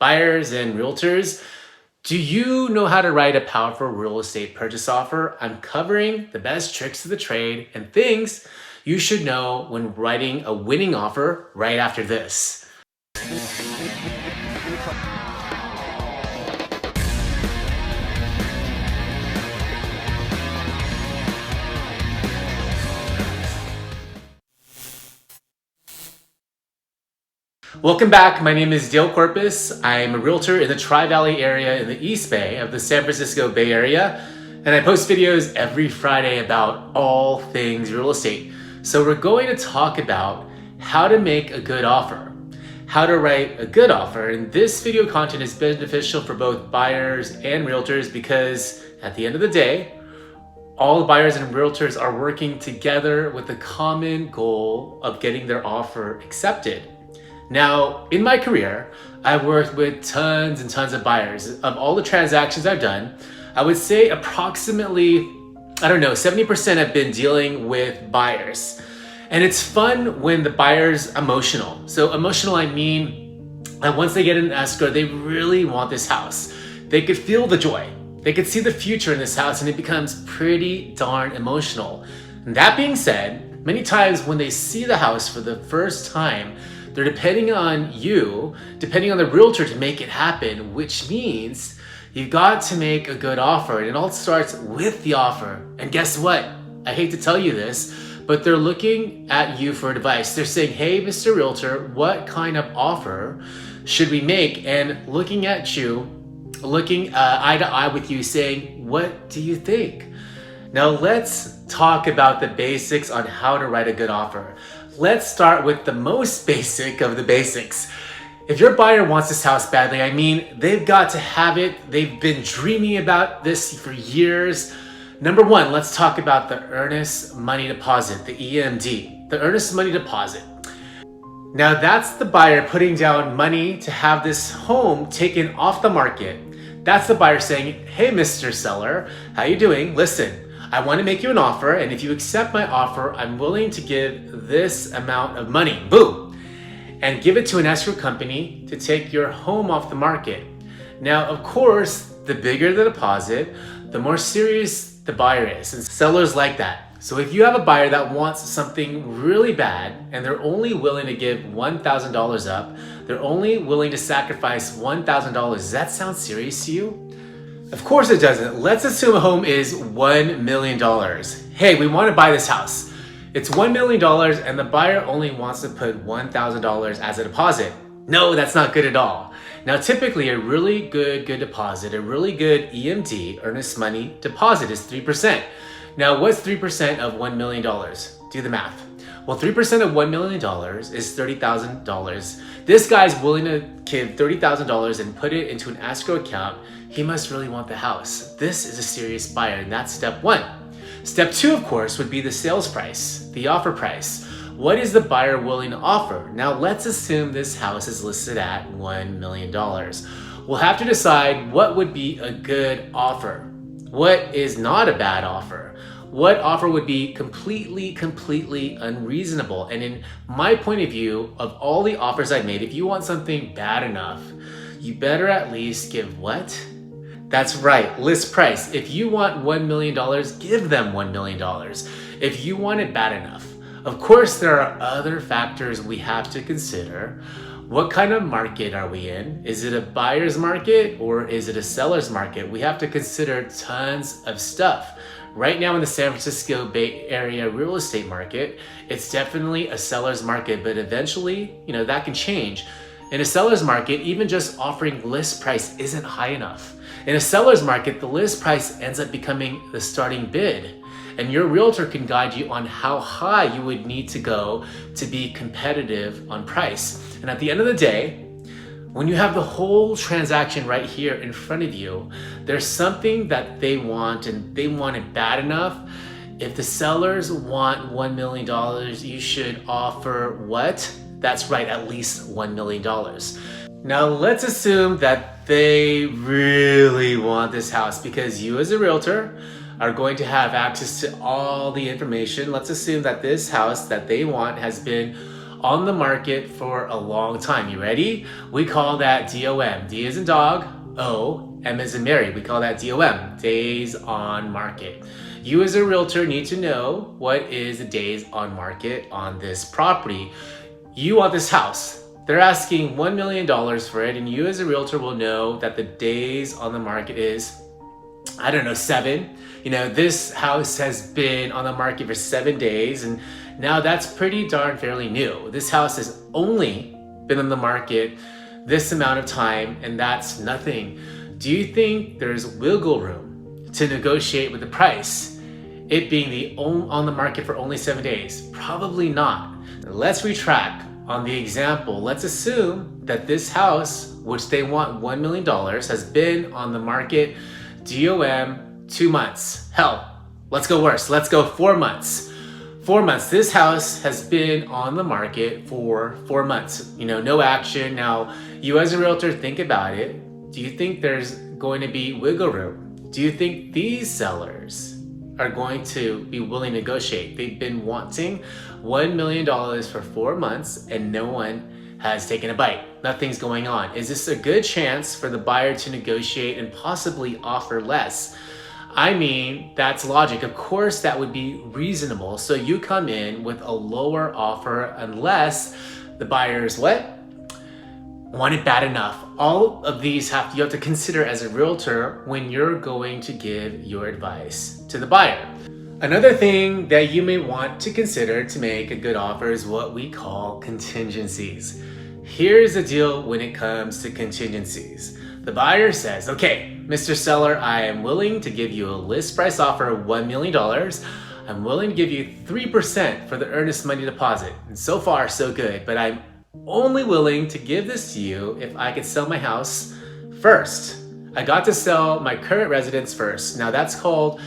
Buyers and realtors, do you know how to write a powerful real estate purchase offer? I'm covering the best tricks of the trade and things you should know when writing a winning offer right after this. Welcome back. My name is Dale Corpus. I'm a realtor in the Tri-Valley area in the East Bay of the San Francisco Bay Area, and I post videos every Friday about all things real estate. So we're going to talk about how to make a good offer, how to write a good offer, and this video content is beneficial for both buyers and realtors because at the end of the day, all the buyers and realtors are working together with the common goal of getting their offer accepted. Now, in my career, I've worked with tons and tons of buyers. Of all the transactions I've done, I would say approximately, 70% have been dealing with buyers. And it's fun when the buyer's emotional. So emotional, I mean, that once they get in escrow, they really want this house. They could feel the joy. They could see the future in this house, and it becomes pretty darn emotional. And that being said, many times when they see the house for the first time, they're depending on you, depending on the realtor to make it happen, which means you've got to make a good offer. And it all starts with the offer. And guess what? I hate to tell you this, but they're looking at you for advice. They're saying, hey, Mr. Realtor, what kind of offer should we make? And looking at you, looking eye to eye with you, saying, what do you think? Now let's talk about the basics on how to write a good offer. Let's start with the most basic of the basics. If your buyer wants this house badly, I mean, they've got to have it. They've been dreaming about this for years. Number one, let's talk about the earnest money deposit, the EMD, the earnest money deposit. Now that's the buyer putting down money to have this home taken off the market. That's the buyer saying, hey, Mr. Seller, how you doing? Listen, I want to make you an offer, and if you accept my offer, I'm willing to give this amount of money, boom, and give it to an escrow company to take your home off the market. Now, of course, the bigger the deposit, the more serious the buyer is, and sellers like that. So if you have a buyer that wants something really bad, and they're only willing to give $1,000 up, they're only willing to sacrifice $1,000, does that sound serious to you? Of course it doesn't. Let's assume a home is $1 million. Hey, we want to buy this house. It's $1 million and the buyer only wants to put $1,000 as a deposit. No, that's not good at all. Now, typically a really good deposit, a really good EMD, earnest money deposit is 3%. Now, what's 3% of $1 million? Do the math. Well, 3% of $1 million is $30,000. This guy's willing to give $30,000 and put it into an escrow account. He must really want the house. This is a serious buyer, and that's step one. Step two, of course, would be the sales price, the offer price. What is the buyer willing to offer? Now, let's assume this house is listed at $1 million. We'll have to decide what would be a good offer. What is not a bad offer? What offer would be completely unreasonable? And in my point of view, of all the offers I've made, if you want something bad enough, you better at least give what? That's right, list price. If you want $1 million, give them $1 million. If you want it bad enough. Of course, there are other factors we have to consider. What kind of market are we in? Is it a buyer's market or is it a seller's market? We have to consider tons of stuff. Right now in the San Francisco Bay Area real estate market, it's definitely a seller's market, but eventually, that can change. In a seller's market, even just offering list price isn't high enough. In a seller's market, the list price ends up becoming the starting bid. And your realtor can guide you on how high you would need to go to be competitive on price. And at the end of the day, when you have the whole transaction right here in front of you, there's something that they want and they want it bad enough. If the sellers want $1 million, you should offer what? That's right, at least $1 million. Now let's assume that they really want this house because you as a realtor are going to have access to all the information. Let's assume that this house that they want has been on the market for a long time. You ready? We call that DOM. D as in dog, O, M as in Mary. We call that DOM, days on market. You as a realtor need to know what is the days on market on this property. You want this house. They're asking $1 million for it, and you as a realtor will know that the days on the market is, I don't know, 7. This house has been on the market for 7 days, and now that's pretty darn fairly new. This house has only been on the market this amount of time, and that's nothing. Do you think there's wiggle room to negotiate with the price, it being on the market for only 7 days? Probably not. Let's retract on the example. Let's assume that this house, which they want $1 million, has been on the market DOM 2 months. Hell, let's go worse. Let's go 4 months. 4 months. This house has been on the market for 4 months. No action. Now, you as a realtor, think about it. Do you think there's going to be wiggle room? Do you think these sellers are going to be willing to negotiate? They've been wanting $1 million for 4 months and no one has taken a bite. Nothing's going on. Is this a good chance for the buyer to negotiate and possibly offer less? I mean, that's logic. Of course, that would be reasonable. So you come in with a lower offer unless the buyer's what? Want it bad enough. All of these you have to consider as a realtor when you're going to give your advice to the buyer. Another thing that you may want to consider to make a good offer is what we call contingencies. Here's the deal when it comes to contingencies. The buyer says, okay, Mr. Seller, I am willing to give you a list price offer of $1 million. I'm willing to give you 3% for the earnest money deposit. And so far, so good, but I'm only willing to give this to you if I could sell my house first. I got to sell my current residence first. Now that's called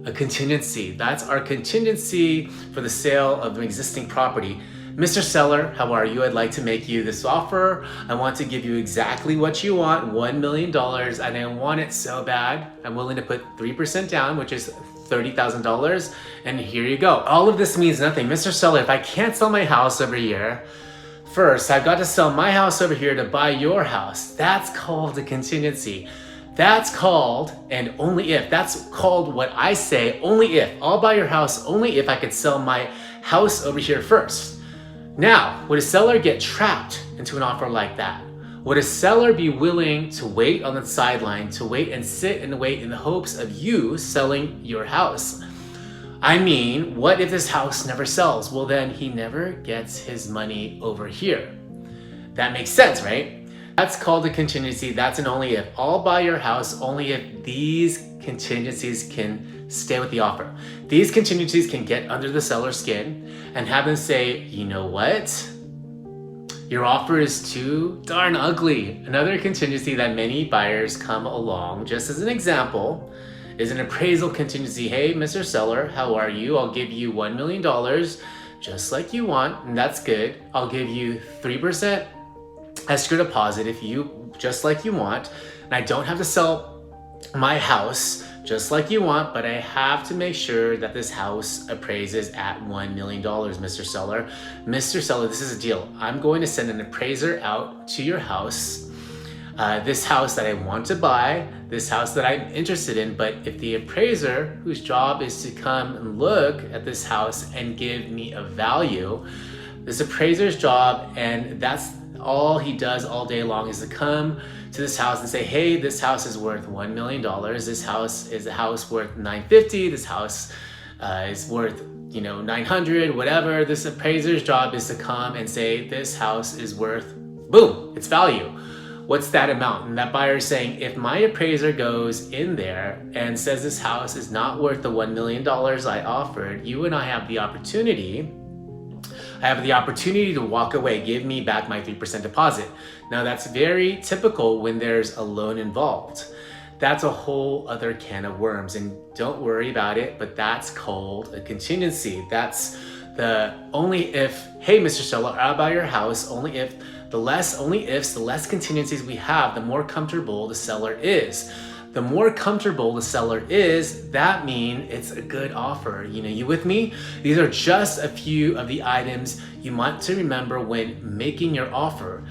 a contingency. That's our contingency for the sale of the existing property. Mr. Seller, how are you? I'd like to make you this offer. I want to give you exactly what you want, $1 million, and I want it so bad. I'm willing to put 3% down, which is $30,000, and here you go. All of this means nothing. Mr. Seller, if I can't sell my house over here, first, I've got to sell my house over here to buy your house. That's called a contingency. That's called and only if. That's called what I say, only if. I'll buy your house only if I could sell my house over here first. Now, would a seller get trapped into an offer like that? Would a seller be willing to wait on the sideline, to wait and sit and wait in the hopes of you selling your house? I mean, what if this house never sells? Well, then he never gets his money over here. That makes sense, right? That's called a contingency. That's an only if. I'll buy your house only if these contingencies can stay with the offer. These contingencies can get under the seller's skin and have them say, you know what? Your offer is too darn ugly. Another contingency that many buyers come along, just as an example, is an appraisal contingency. Hey, Mr. Seller, how are you? I'll give you $1 million just like you want, and that's good. I'll give you 3% escrow deposit if you just like you want, and I don't have to sell my house just like you want, but I have to make sure that this house appraises at $1 million, Mr. Seller. Mr. Seller, this is a deal. I'm going to send an appraiser out to your house, this house that I want to buy, this house that I'm interested in, but if the appraiser, whose job is to come and look at this house and give me a value, this appraiser's job, and that's all he does all day long, is to come to this house and say, hey, this house is worth $1 million. This house is a house worth $950. This house is worth, 900, whatever. This appraiser's job is to come and say, this house is worth, boom, its value. What's that amount? And that buyer is saying, if my appraiser goes in there and says this house is not worth the $1 million I offered, you and I have the opportunity to walk away, give me back my 3% deposit. Now that's very typical when there's a loan involved. That's a whole other can of worms, and don't worry about it, but that's called a contingency. That's the only if, hey, Mr. Seller, I'll buy your house only if. The less only ifs, the less contingencies we have, the more comfortable the seller is. the more comfortable the seller is, that means it's a good offer. You with me? These are just a few of the items you want to remember when making your offer.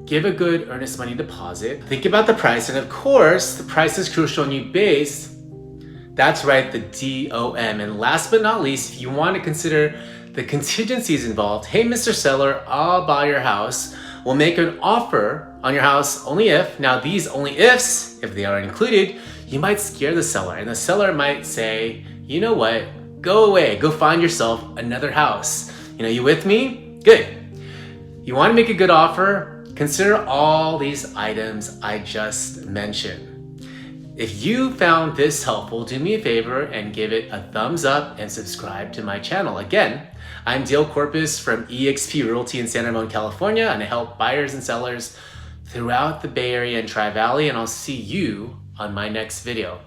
Give a good earnest money deposit. Think about the price, and of course, the price is crucial and you base, that's right, the DOM. And last but not least, if you want to consider the contingencies involved, hey, Mr. Seller, I'll buy your house. We'll make an offer on your house only if, now these only ifs, if they are included, you might scare the seller. And the seller might say, you know what, go away, go find yourself another house. You with me? Good. You want to make a good offer? Consider all these items I just mentioned. If you found this helpful, do me a favor and give it a thumbs up and subscribe to my channel. Again, I'm Dale Corpus from eXp Realty in San Ramon, California, and I help buyers and sellers throughout the Bay Area and Tri-Valley, and I'll see you on my next video.